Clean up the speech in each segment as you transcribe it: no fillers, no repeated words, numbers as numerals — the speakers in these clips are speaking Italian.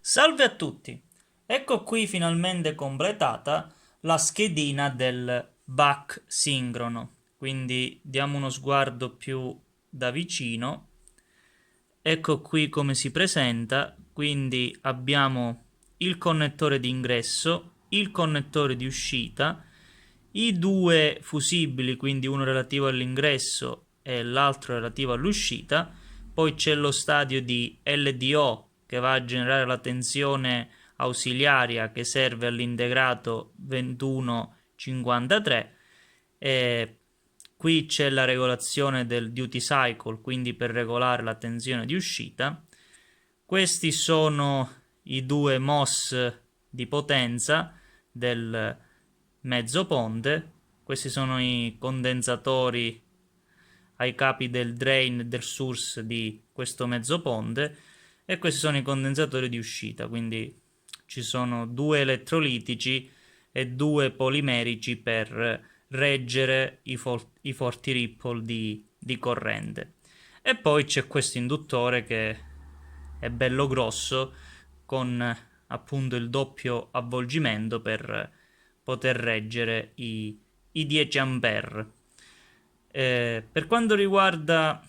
Salve a tutti! Ecco qui finalmente completata la schedina del back sincrono. Quindi diamo uno sguardo più da vicino. Ecco qui come si presenta. Quindi abbiamo il connettore di ingresso, il connettore di uscita, i due fusibili, quindi uno relativo all'ingresso e l'altro relativo all'uscita. Poi c'è lo stadio di LDO che va a generare la tensione ausiliaria che serve all'integrato 2153. E qui c'è la regolazione del duty cycle, quindi per regolare la tensione di uscita. Questi sono i due MOS di potenza del mezzo ponte. Questi sono i condensatori ai capi del drain e del source di questo mezzo ponte, e questi sono i condensatori di uscita, quindi ci sono due elettrolitici e due polimerici per reggere i forti ripple di corrente. E poi c'è questo induttore che è bello grosso, con appunto il doppio avvolgimento per poter reggere i 10 ampere. Per quanto riguarda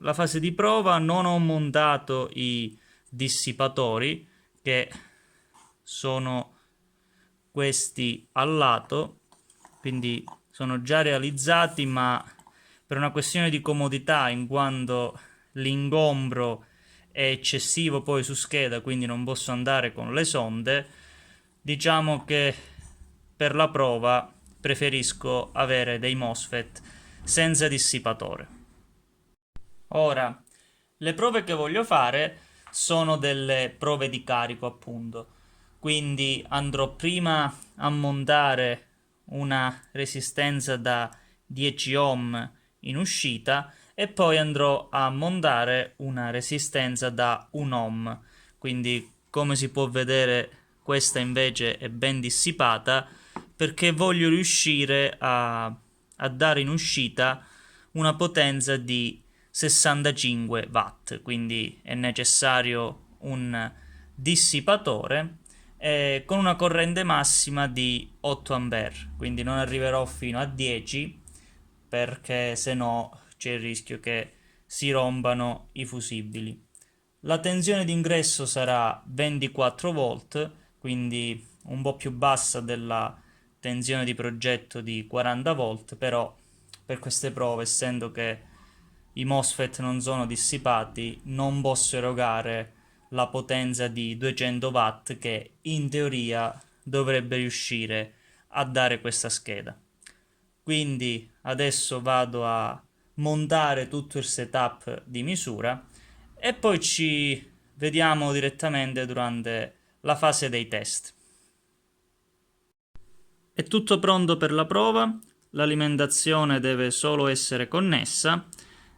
la fase di prova, non ho montato i dissipatori, che sono questi al lato, quindi sono già realizzati, ma per una questione di comodità, in quanto l'ingombro è eccessivo poi su scheda, quindi non posso andare con le sonde, diciamo che per la prova preferisco avere dei MOSFET senza dissipatore. Ora, le prove che voglio fare sono delle prove di carico, appunto. Quindi andrò prima a montare una resistenza da 10 ohm in uscita e poi andrò a montare una resistenza da 1 ohm. Quindi, come si può vedere, questa invece è ben dissipata perché voglio riuscire a dare in uscita una potenza di 65 watt, quindi è necessario un dissipatore con una corrente massima di 8 ampere, quindi non arriverò fino a 10 perché se no c'è il rischio che si rompano i fusibili. La tensione d'ingresso sarà 24 volt, quindi un po' più bassa della tensione di progetto di 40 volt, però per queste prove, essendo che i MOSFET non sono dissipati, non posso erogare la potenza di 200 watt che in teoria dovrebbe riuscire a dare questa scheda. Quindi adesso vado a montare tutto il setup di misura e poi ci vediamo direttamente durante la fase dei test. È tutto pronto per la prova, l'alimentazione deve solo essere connessa,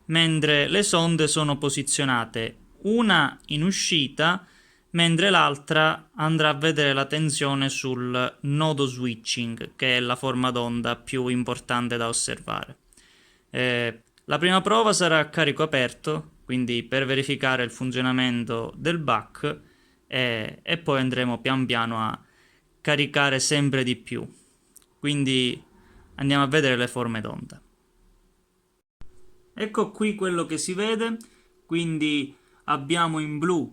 mentre le sonde sono posizionate una in uscita, mentre l'altra andrà a vedere la tensione sul nodo switching, che è la forma d'onda più importante da osservare. La prima prova sarà a carico aperto, quindi per verificare il funzionamento del back, e poi andremo pian piano a caricare sempre di più. Quindi andiamo a vedere le forme d'onda. Ecco qui quello che si vede, quindi abbiamo in blu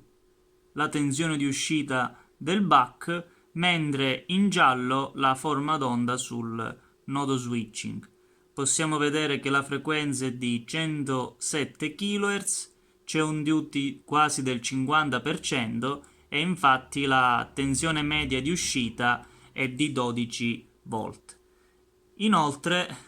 la tensione di uscita del back, mentre in giallo la forma d'onda sul nodo switching. Possiamo vedere che la frequenza è di 107 kHz, c'è un duty quasi del 50% e infatti la tensione media di uscita è di 12 volt. Inoltre,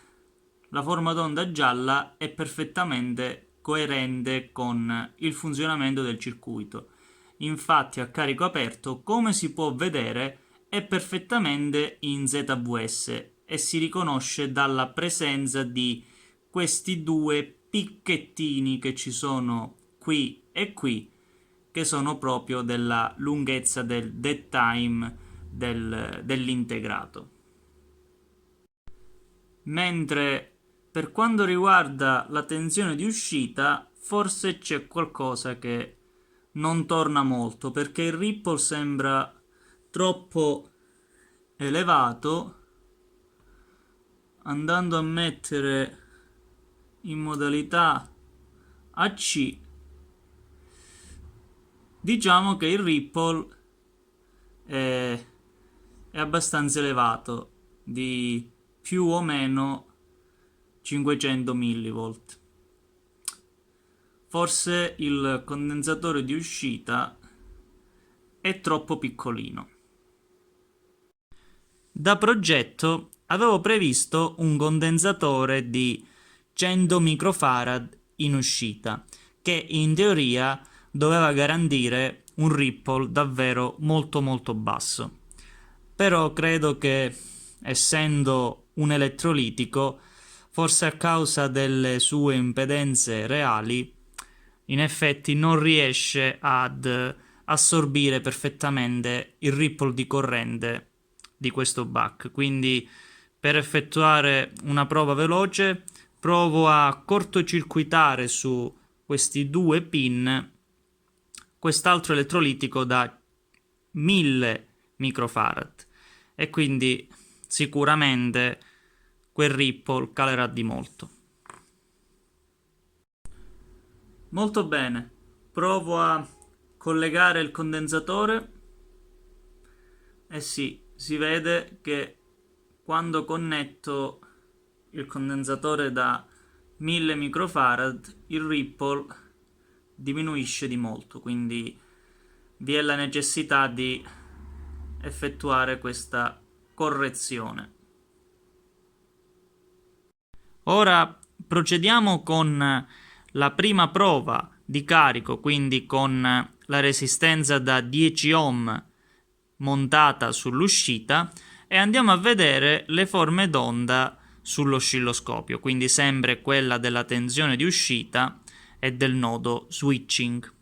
la forma d'onda gialla è perfettamente coerente con il funzionamento del circuito. Infatti, a carico aperto, come si può vedere, è perfettamente in ZVS e si riconosce dalla presenza di questi due picchettini che ci sono qui e qui, che sono proprio della lunghezza del dead time dell'integrato. Mentre per quanto riguarda la tensione di uscita, forse c'è qualcosa che non torna molto perché il ripple sembra troppo elevato. Andando a mettere in modalità AC, diciamo che il ripple è abbastanza elevato, di più o meno 500 millivolt. Forse il condensatore di uscita è troppo piccolino. Da progetto avevo previsto un condensatore di 100 microfarad in uscita, che in teoria doveva garantire un ripple davvero molto basso. Però credo che, essendo un elettrolitico, forse a causa delle sue impedenze reali, in effetti non riesce ad assorbire perfettamente il ripple di corrente di questo buck. Quindi, per effettuare una prova veloce, provo a cortocircuitare su questi due pin quest'altro elettrolitico da 1000 microfarad, e quindi sicuramente quel ripple calerà di molto. Molto bene, provo a collegare il condensatore e sì, si vede che quando connetto il condensatore da 1000 microfarad il ripple diminuisce di molto, quindi vi è la necessità di effettuare questa correzione. Ora procediamo con la prima prova di carico, quindi con la resistenza da 10 ohm montata sull'uscita, e andiamo a vedere le forme d'onda sull'oscilloscopio, quindi sempre quella della tensione di uscita e del nodo switching.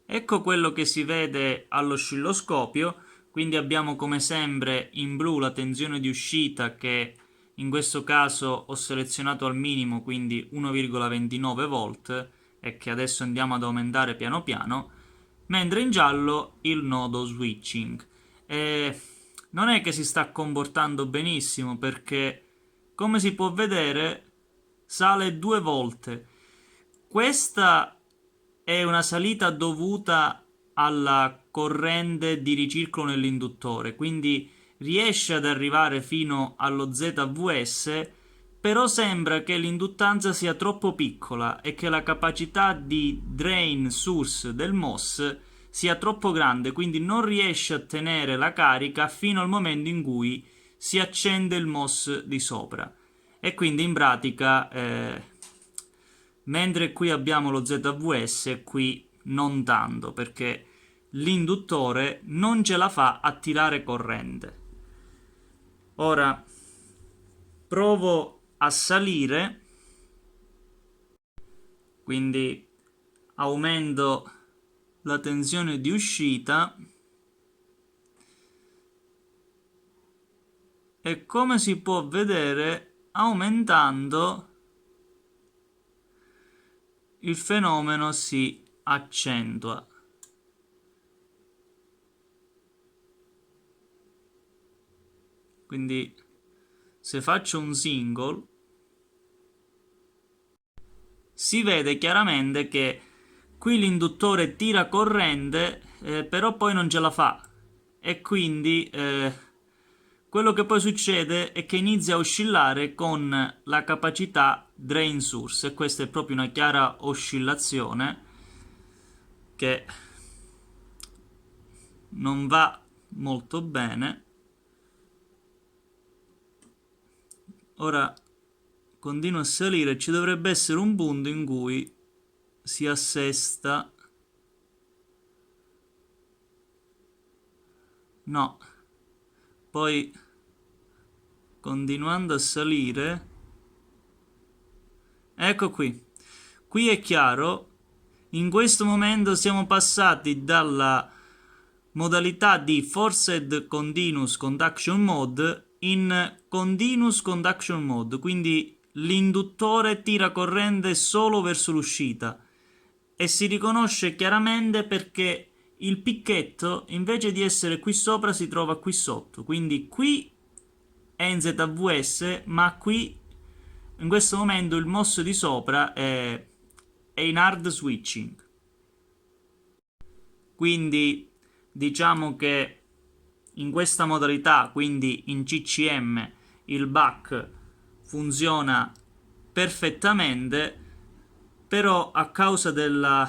Ecco quello che si vede all'oscilloscopio, quindi abbiamo come sempre in blu la tensione di uscita, che in questo caso ho selezionato al minimo, quindi 1,29 volt, e che adesso andiamo ad aumentare piano piano, mentre in giallo il nodo switching. E non è che si sta comportando benissimo, perché come si può vedere sale 2 volte. Questa è una salita dovuta alla corrente di ricircolo nell'induttore, quindi riesce ad arrivare fino allo ZVS, però sembra che l'induttanza sia troppo piccola e che la capacità di drain source del MOS sia troppo grande, quindi non riesce a tenere la carica fino al momento in cui si accende il MOS di sopra. E quindi in pratica, mentre qui abbiamo lo ZVS, qui non tanto, perché l'induttore non ce la fa a tirare corrente. Ora provo a salire, quindi aumento la tensione di uscita, e come si può vedere, aumentando il fenomeno si accentua. Quindi se faccio un single si vede chiaramente che qui l'induttore tira corrente, però poi non ce la fa, e quindi quello che poi succede è che inizia a oscillare con la capacità drain source, e questa è proprio una chiara oscillazione che non va molto bene. Ora continua a salire, ci dovrebbe essere un punto in cui si assesta. No, poi continuando a salire, ecco qui è chiaro. In questo momento siamo passati dalla modalità di Forced Continuous Conduction Mode in Continuous Conduction Mode, quindi l'induttore tira corrente solo verso l'uscita, e si riconosce chiaramente perché il picchetto invece di essere qui sopra si trova qui sotto, quindi qui è in ZVS, ma qui in questo momento il MOS di sopra è in hard switching. Quindi diciamo che in questa modalità, quindi in CCM, il buck funziona perfettamente, però a causa della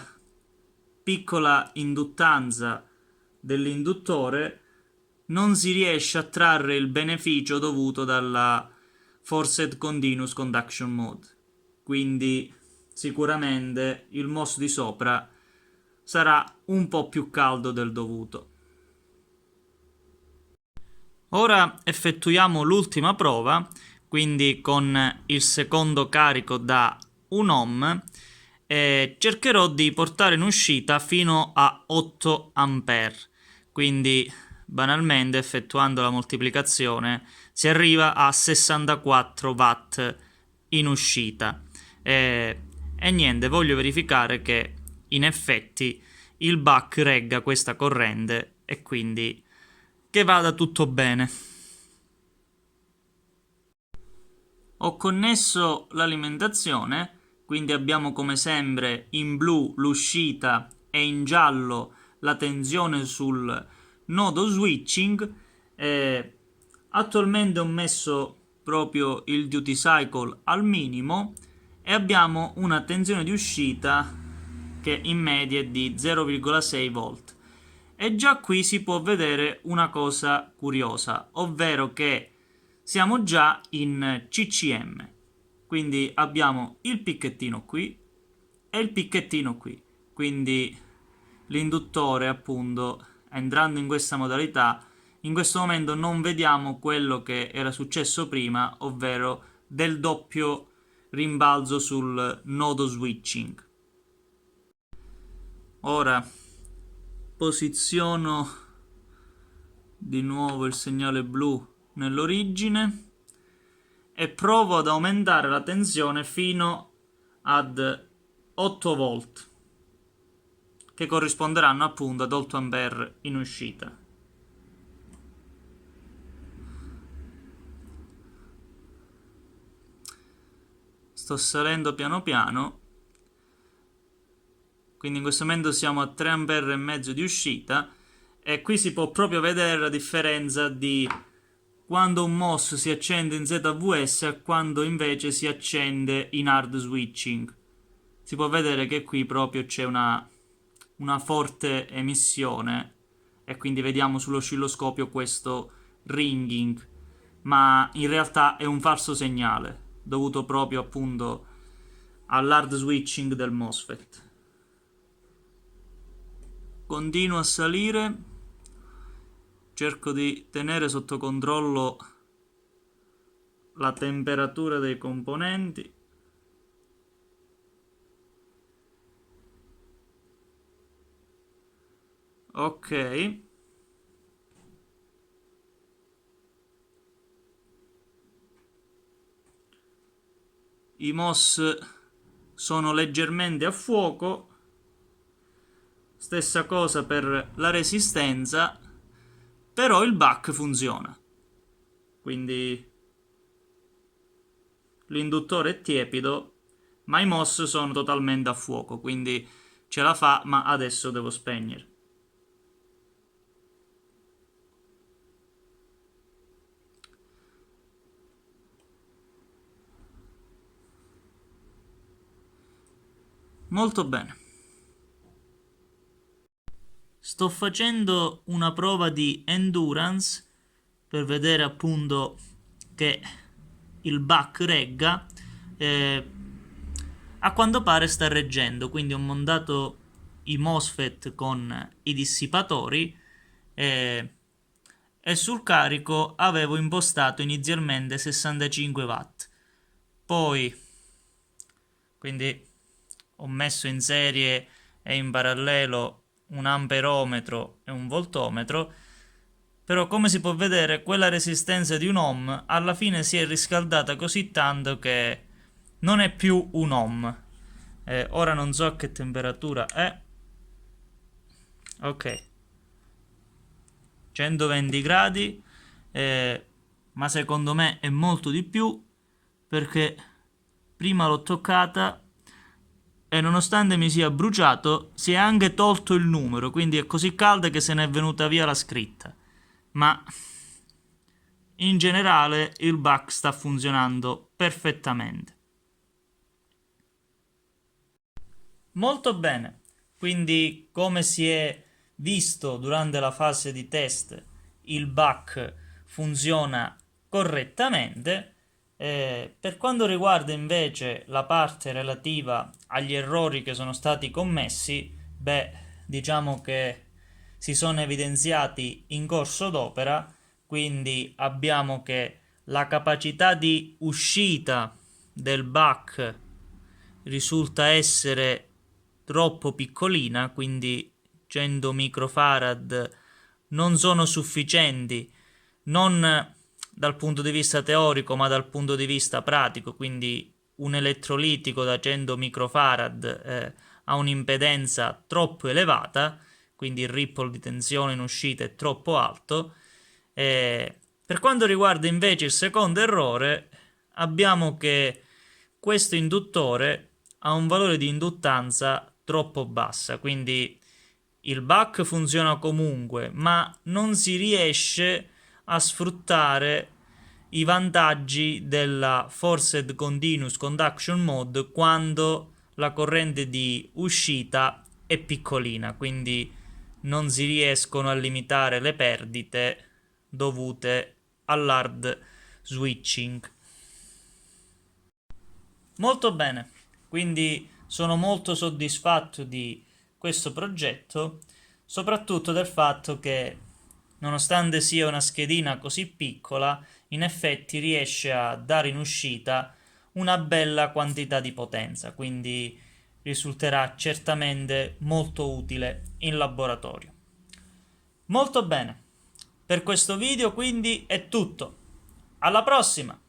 piccola induttanza dell'induttore non si riesce a trarre il beneficio dovuto dalla Forced Continuous Conduction Mode. Quindi sicuramente il MOS di sopra sarà un po' più caldo del dovuto. Ora effettuiamo l'ultima prova, quindi con il secondo carico da 1 ohm, e cercherò di portare in uscita fino a 8 A. Quindi banalmente effettuando la moltiplicazione si arriva a 64 watt in uscita. E niente, voglio verificare che in effetti il buck regga questa corrente e quindi che vada tutto bene. Ho connesso l'alimentazione, quindi abbiamo come sempre in blu l'uscita e in giallo la tensione sul nodo switching. Attualmente ho messo proprio il duty cycle al minimo e abbiamo una tensione di uscita che in media è di 0,6 volt. E già qui si può vedere una cosa curiosa, ovvero che siamo già in CCM. Quindi abbiamo il picchettino qui e il picchettino qui. Quindi l'induttore, appunto, entrando in questa modalità, in questo momento non vediamo quello che era successo prima, ovvero del doppio rimbalzo sul nodo switching. Ora posiziono di nuovo il segnale blu nell'origine e provo ad aumentare la tensione fino ad 8 volt, che corrisponderanno appunto ad 8 A in uscita. Sto salendo piano piano, quindi in questo momento siamo a 3 A e mezzo di uscita e qui si può proprio vedere la differenza di quando un MOS si accende in ZVS e quando invece si accende in hard switching. Si può vedere che qui proprio c'è una forte emissione e quindi vediamo sull'oscilloscopio questo ringing, ma in realtà è un falso segnale dovuto proprio appunto all'hard switching del MOSFET. Continuo a salire, cerco di tenere sotto controllo la temperatura dei componenti. Ok. I MOS sono leggermente a fuoco. Stessa cosa per la resistenza, però il buck funziona. Quindi l'induttore è tiepido, ma i MOS sono totalmente a fuoco, quindi ce la fa, ma adesso devo spegnere. Molto bene. Sto facendo una prova di endurance per vedere appunto che il buck regga. A quanto pare sta reggendo, quindi ho montato i MOSFET con i dissipatori e sul carico avevo impostato inizialmente 65 watt. Poi quindi ho messo in serie e in parallelo un amperometro e un voltometro, però come si può vedere quella resistenza di 1 ohm alla fine si è riscaldata così tanto che non è più 1 ohm. Ora non so a che temperatura è. Ok, 120 gradi, ma secondo me è molto di più, perché prima l'ho toccata e nonostante mi sia bruciato si è anche tolto il numero, quindi è così calda che se ne è venuta via la scritta. Ma in generale il back sta funzionando perfettamente. Molto bene, quindi come si è visto durante la fase di test, il back funziona correttamente. Per quanto riguarda invece la parte relativa agli errori che sono stati commessi, diciamo che si sono evidenziati in corso d'opera, quindi abbiamo che la capacità di uscita del back risulta essere troppo piccolina, quindi 100 microfarad non sono sufficienti, non dal punto di vista teorico ma dal punto di vista pratico, quindi un elettrolitico da 100 microfarad ha un'impedenza troppo elevata, quindi il ripple di tensione in uscita è troppo alto. Per quanto riguarda invece il secondo errore, abbiamo che questo induttore ha un valore di induttanza troppo bassa, quindi il buck funziona comunque, ma non si riesce a sfruttare i vantaggi della Forced Continuous Conduction Mode quando la corrente di uscita è piccolina, quindi non si riescono a limitare le perdite dovute all'hard switching. Molto bene, quindi sono molto soddisfatto di questo progetto, soprattutto del fatto che, nonostante sia una schedina così piccola, in effetti riesce a dare in uscita una bella quantità di potenza, quindi risulterà certamente molto utile in laboratorio. Molto bene, per questo video quindi è tutto. Alla prossima!